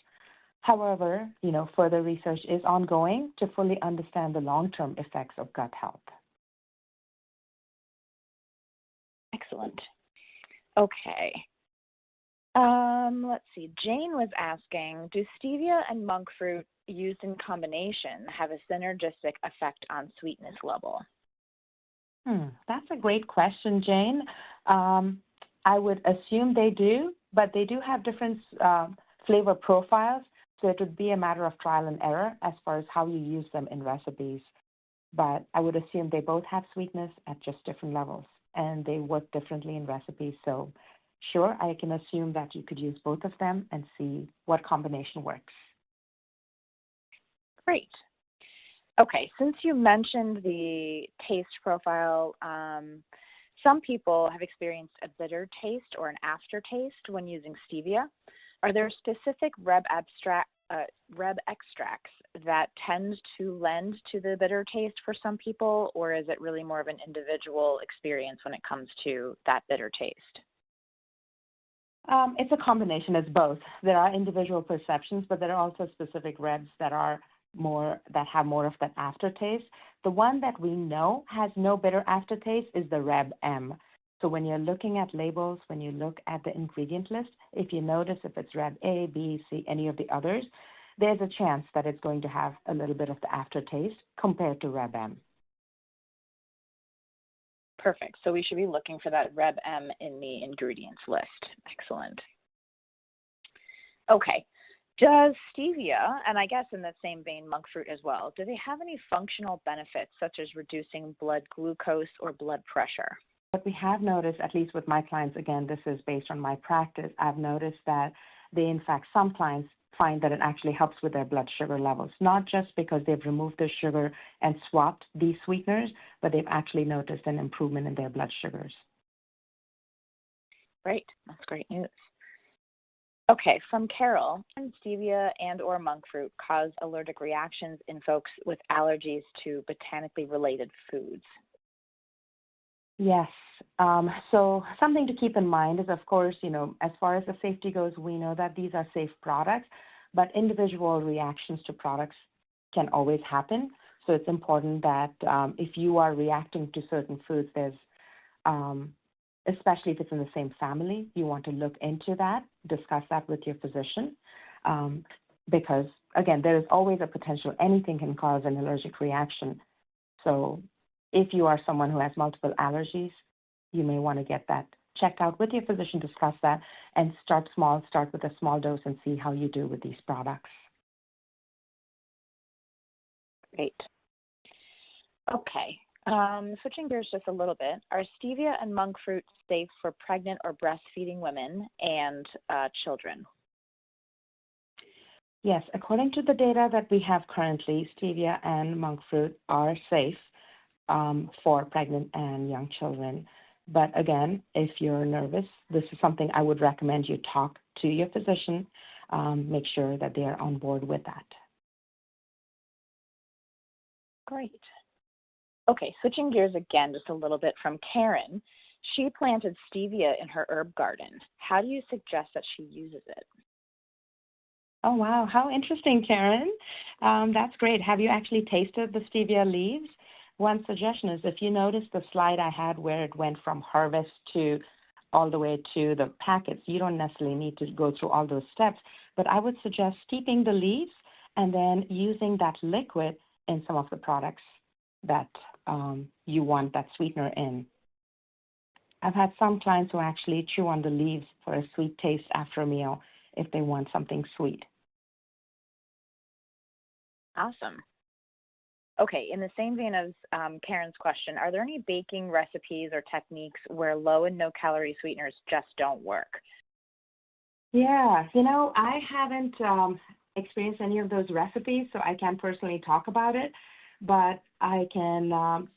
[SPEAKER 2] However, further research is ongoing to fully understand the long-term effects of gut health.
[SPEAKER 1] Excellent. Okay. Let's see. Jane was asking, do stevia and monk fruit used in combination have a synergistic effect on sweetness level?
[SPEAKER 2] That's a great question, Jane. I would assume they do, but they do have different flavor profiles. So it would be a matter of trial and error as far as how you use them in recipes. But I would assume they both have sweetness at just different levels, and they work differently in recipes. So sure, I can assume that you could use both of them and see what combination works.
[SPEAKER 1] Great. Okay, since you mentioned the taste profile, some people have experienced a bitter taste or an aftertaste when using stevia. Are there specific Reb extracts that tend to lend to the bitter taste for some people, or is it really more of an individual experience when it comes to that bitter taste?
[SPEAKER 2] It's a combination. It's both. There are individual perceptions, but there are also specific Rebs that have more of that aftertaste. The one that we know has no bitter aftertaste is the Reb M. So when you're looking at labels, when you look at the ingredient list, if you notice if it's Reb A, B, C, any of the others, there's a chance that it's going to have a little bit of the aftertaste compared to Reb M.
[SPEAKER 1] Perfect. So we should be looking for that Reb M in the ingredients list. Excellent. Okay. Does stevia, and I guess in the same vein, monk fruit as well, do they have any functional benefits such as reducing blood glucose or blood pressure?
[SPEAKER 2] What we have noticed, at least with my clients, again, this is based on my practice, I've noticed that some clients find that it actually helps with their blood sugar levels, not just because they've removed the sugar and swapped these sweeteners, but they've actually noticed an improvement in their blood sugars.
[SPEAKER 1] Great. That's great news. Okay, from Carol, can stevia and or monk fruit cause allergic reactions in folks with allergies to botanically related foods?
[SPEAKER 2] Yes. So something to keep in mind is, of course, as far as the safety goes, we know that these are safe products, but individual reactions to products can always happen. So it's important that if you are reacting to certain foods, especially if it's in the same family, you want to look into that, discuss that with your physician, because, again, there is always a potential anything can cause an allergic reaction. So if you are someone who has multiple allergies, you may want to get that checked out with your physician, discuss that, and start small, start with a small dose and see how you do with these products.
[SPEAKER 1] Great. Okay. Switching gears just a little bit, are stevia and monk fruit safe for pregnant or breastfeeding women and children?
[SPEAKER 2] Yes, according to the data that we have currently, stevia and monk fruit are safe for pregnant and young children. But again, if you're nervous, this is something I would recommend you talk to your physician, make sure that they are on board with that.
[SPEAKER 1] Great. Okay, switching gears again just a little bit from Karen. She planted stevia in her herb garden. How do you suggest that she uses it?
[SPEAKER 2] Oh, wow. How interesting, Karen. That's great. Have you actually tasted the stevia leaves? One suggestion is if you notice the slide I had where it went from harvest to all the way to the packets, you don't necessarily need to go through all those steps, but I would suggest steeping the leaves and then using that liquid in some of the products that you want that sweetener in. I've had some clients who actually chew on the leaves for a sweet taste after a meal if they want something sweet.
[SPEAKER 1] Awesome. Okay, in the same vein as Karen's question, are there any baking recipes or techniques where low and no calorie sweeteners just don't work?
[SPEAKER 2] Yeah, I haven't experienced any of those recipes, so I can't personally talk about it, but I can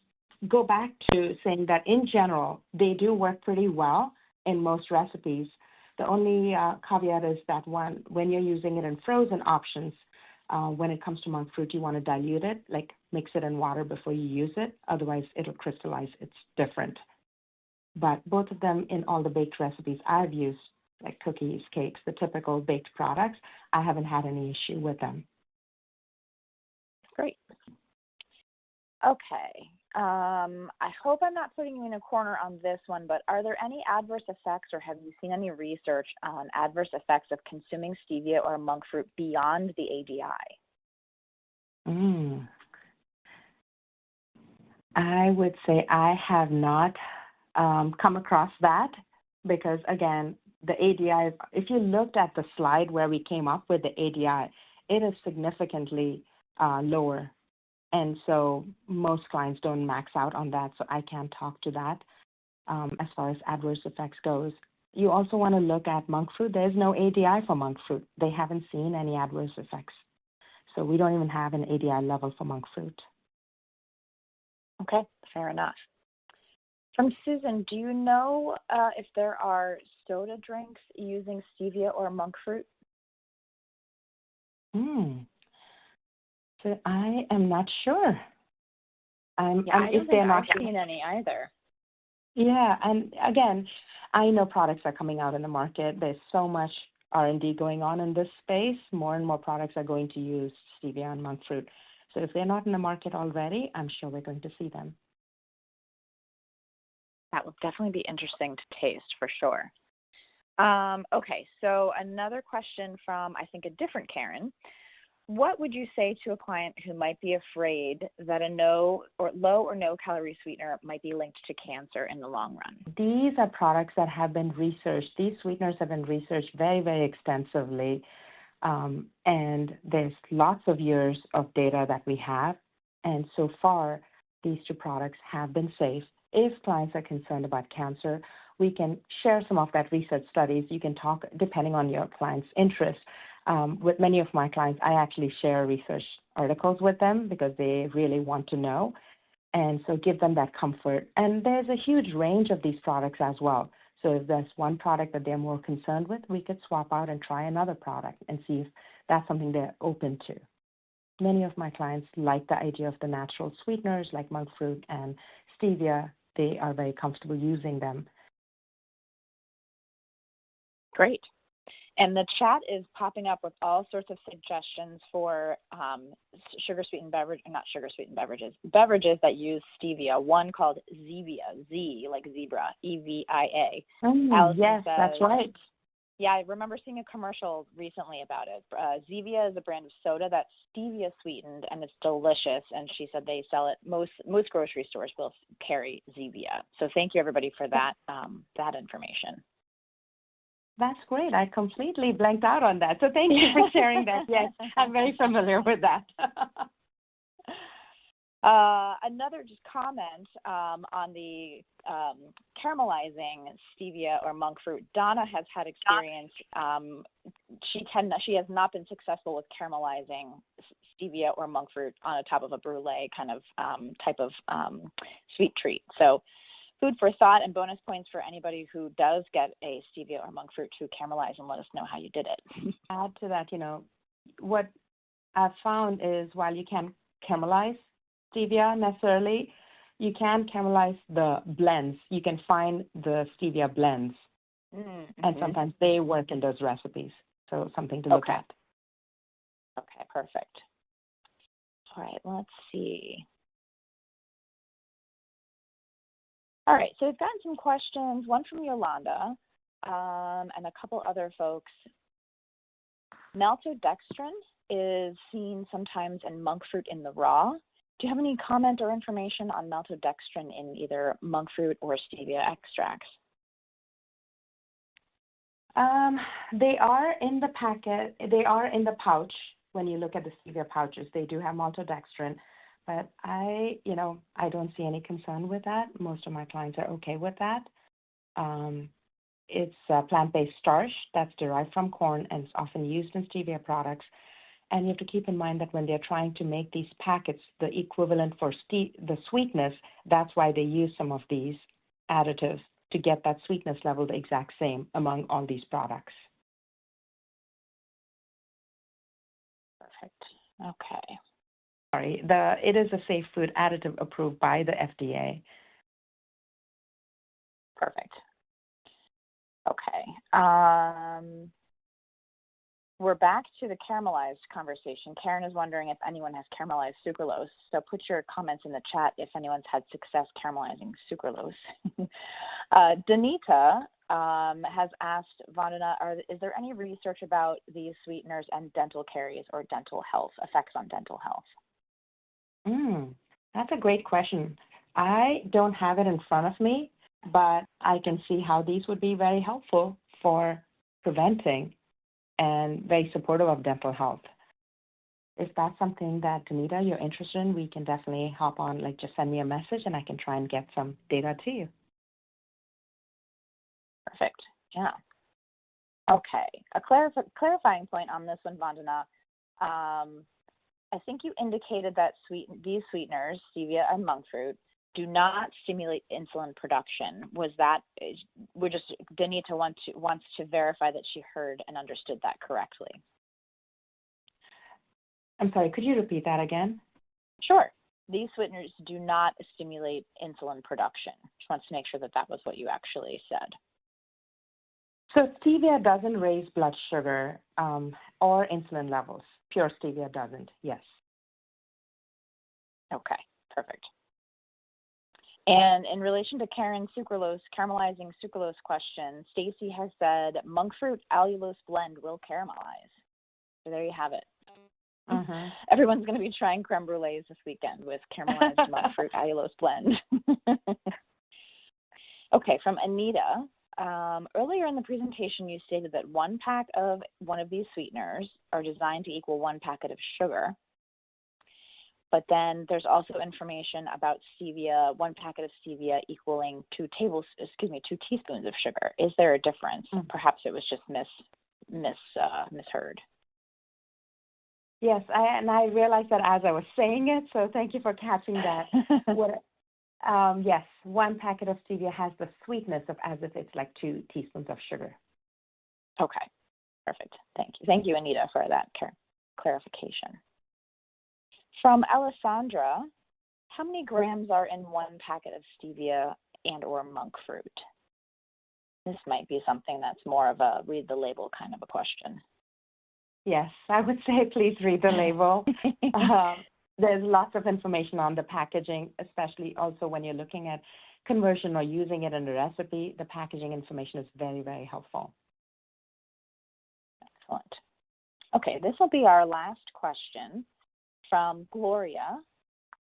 [SPEAKER 2] go back to saying that in general, they do work pretty well in most recipes. The only caveat is that when you're using it in frozen options, when it comes to monk fruit, you want to dilute it, like mix it in water before you use it. Otherwise, it'll crystallize. It's different. But both of them in all the baked recipes I've used, like cookies, cakes, the typical baked products, I haven't had any issue with them.
[SPEAKER 1] Great. Okay. I hope I'm not putting you in a corner on this one, but are there any adverse effects or have you seen any research on adverse effects of consuming stevia or monk fruit beyond the ADI?
[SPEAKER 2] I would say I have not come across that because, again, the ADI, if you looked at the slide where we came up with the ADI, it is significantly lower. And so most clients don't max out on that, so I can't talk to that as far as adverse effects goes. You also want to look at monk fruit. There's no ADI for monk fruit. They haven't seen any adverse effects. So we don't even have an ADI level for monk fruit.
[SPEAKER 1] Okay, fair enough. From Susan, do you know if there are soda drinks using stevia or monk fruit?
[SPEAKER 2] So I am not sure.
[SPEAKER 1] I don't think I've seen any either.
[SPEAKER 2] Yeah, and again, I know products are coming out in the market. There's so much R&D going on in this space. More and more products are going to use stevia and monk fruit. So if they're not in the market already, I'm sure we're going to see them.
[SPEAKER 1] That will definitely be interesting to taste for sure. Okay, so another question from, I think, a different Karen. What would you say to a client who might be afraid that a low or no calorie sweetener might be linked to cancer in the long run?
[SPEAKER 2] These are products that have been researched. These sweeteners have been researched very, very extensively. And there's lots of years of data that we have. And so far, these two products have been safe. If clients are concerned about cancer, we can share some of that research studies. You can talk, depending on your client's interest. With many of my clients, I actually share research articles with them because they really want to know. And so give them that comfort. And there's a huge range of these products as well. So if there's one product that they're more concerned with, we could swap out and try another product and see if that's something they're open to. Many of my clients like the idea of the natural sweeteners like monk fruit and stevia. They are very comfortable using them.
[SPEAKER 1] Great. And the chat is popping up with all sorts of suggestions for sugar-sweetened beverages that use stevia. One called Zevia, Z like zebra, EVIA.
[SPEAKER 2] Yes, that's right.
[SPEAKER 1] Yeah, I remember seeing a commercial recently about it. Zevia is a brand of soda that's stevia sweetened, and it's delicious. And she said they sell it. Most grocery stores will carry Zevia. So thank you, everybody, for that that information.
[SPEAKER 2] That's great. I completely blanked out on that. So thank you for sharing that. Yes, I'm very familiar with that.
[SPEAKER 1] Another just comment on the caramelizing stevia or monk fruit. Donna has had experience. She has not been successful with caramelizing stevia or monk fruit on the top of a brulee kind of type of sweet treat. So food for thought and bonus points for anybody who does get a stevia or monk fruit to caramelize, and let us know how you did it.
[SPEAKER 2] Add to that, what I've found is while you can't caramelize stevia necessarily, you can caramelize the blends. You can find the stevia blends, and sometimes they work in those recipes. So something to look at.
[SPEAKER 1] Okay, perfect. All right, let's see. All right, so we've gotten some questions, one from Yolanda and a couple other folks. Maltodextrin is seen sometimes in monk fruit in the raw. Do you have any comment or information on maltodextrin in either monk fruit or stevia extracts?
[SPEAKER 2] They are in the packet. They are in the pouch. When you look at the stevia pouches, they do have maltodextrin. But I don't see any concern with that. Most of my clients are okay with that. It's a plant-based starch that's derived from corn and is often used in stevia products. And you have to keep in mind that when they're trying to make these packets the equivalent for the sweetness, that's why they use some of these additives to get that sweetness level the exact same among all these products.
[SPEAKER 1] Perfect. Okay.
[SPEAKER 2] Sorry, it is a safe food additive approved by the FDA.
[SPEAKER 1] Perfect. Okay. We're back to the caramelized conversation. Karen is wondering if anyone has caramelized sucralose. So put your comments in the chat if anyone's had success caramelizing sucralose. Danita has asked, Vandana, is there any research about these sweeteners and dental caries or dental health, effects on dental health?
[SPEAKER 2] That's a great question. I don't have it in front of me, but I can see how these would be very helpful for preventing and very supportive of dental health. if that's something that, Anita, you're interested in, we can definitely hop on, like just send me a message and I can try and get some data to you.
[SPEAKER 1] Perfect. Yeah. Okay. A clarifying point on this one, Vandana. I think you indicated that these sweeteners, stevia and monk fruit, do not stimulate insulin production. Was that, Danita wants to verify that she heard and understood that correctly.
[SPEAKER 2] I'm sorry, could you repeat that again?
[SPEAKER 1] Sure. These sweeteners do not stimulate insulin production. Just wants to make sure that that was what you actually said.
[SPEAKER 2] So stevia doesn't raise blood sugar or insulin levels. Pure stevia doesn't, yes.
[SPEAKER 1] Okay, perfect. And in relation to Karen's caramelizing sucralose question, Stacy has said monk fruit allulose blend will caramelize. So there you have it.
[SPEAKER 2] Mm-hmm.
[SPEAKER 1] Everyone's going to be trying creme brulees this weekend with caramelized monk fruit allulose blend. Okay, from Anita. Earlier in the presentation, you stated that one pack of one of these sweeteners are designed to equal one packet of sugar. But then there's also information about stevia, one packet of stevia equaling 2 teaspoons of sugar. Is there a difference? Mm-hmm. Perhaps it was just misheard.
[SPEAKER 2] Yes, I realized that as I was saying it, so thank you for catching that. Yes, one packet of stevia has the sweetness of as if it's like 2 teaspoons of sugar.
[SPEAKER 1] Okay, perfect. Thank you. Thank you, Anita, for that clarification. From Alessandra, how many grams are in one packet of stevia and or monk fruit? This might be something that's more of a read the label kind of a question.
[SPEAKER 2] Yes, I would say please read the label. There's lots of information on the packaging, especially also when you're looking at conversion or using it in a recipe. The packaging information is very, very helpful.
[SPEAKER 1] Excellent. Okay, this will be our last question from Gloria.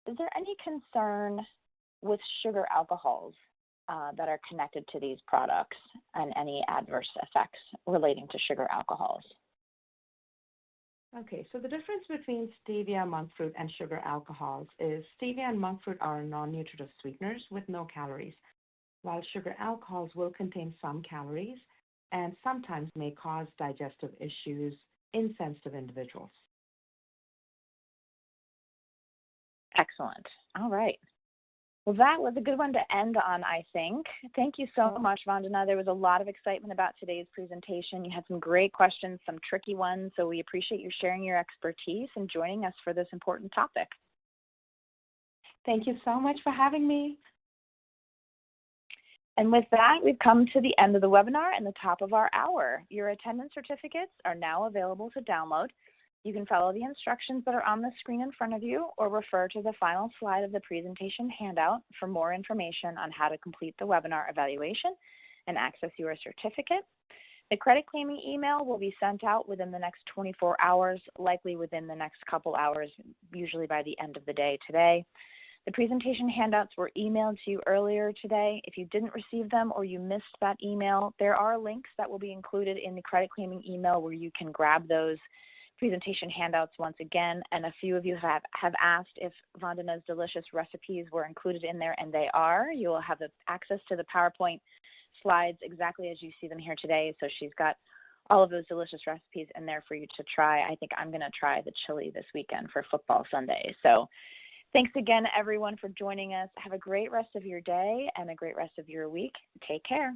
[SPEAKER 1] Is there any concern with sugar alcohols that are connected to these products and any adverse effects relating to sugar alcohols?
[SPEAKER 2] Okay, so the difference between stevia, monk fruit, and sugar alcohols is stevia and monk fruit are non-nutritive sweeteners with no calories, while sugar alcohols will contain some calories and sometimes may cause digestive issues in sensitive individuals.
[SPEAKER 1] Excellent. All right. Well, that was a good one to end on, I think. Thank you so much, Vandana. There was a lot of excitement about today's presentation. You had some great questions, some tricky ones, so we appreciate you sharing your expertise and joining us for this important topic.
[SPEAKER 2] Thank you so much for having me.
[SPEAKER 1] And with that, we've come to the end of the webinar and the top of our hour. Your attendance certificates are now available to download. You can follow the instructions that are on the screen in front of you or refer to the final slide of the presentation handout for more information on how to complete the webinar evaluation and access your certificate. The credit claiming email will be sent out within the next 24 hours, likely within the next couple hours, usually by the end of the day today. The presentation handouts were emailed to you earlier today. If you didn't receive them or you missed that email, there are links that will be included in the credit claiming email where you can grab those presentation handouts once again, and a few of you have asked if Vandana's delicious recipes were included in there, and they are. You will have access to the PowerPoint slides exactly as you see them here today, so she's got all of those delicious recipes in there for you to try. I think I'm going to try the chili this weekend for football Sunday. So thanks again, everyone, for joining us. Have a great rest of your day and a great rest of your week. Take care.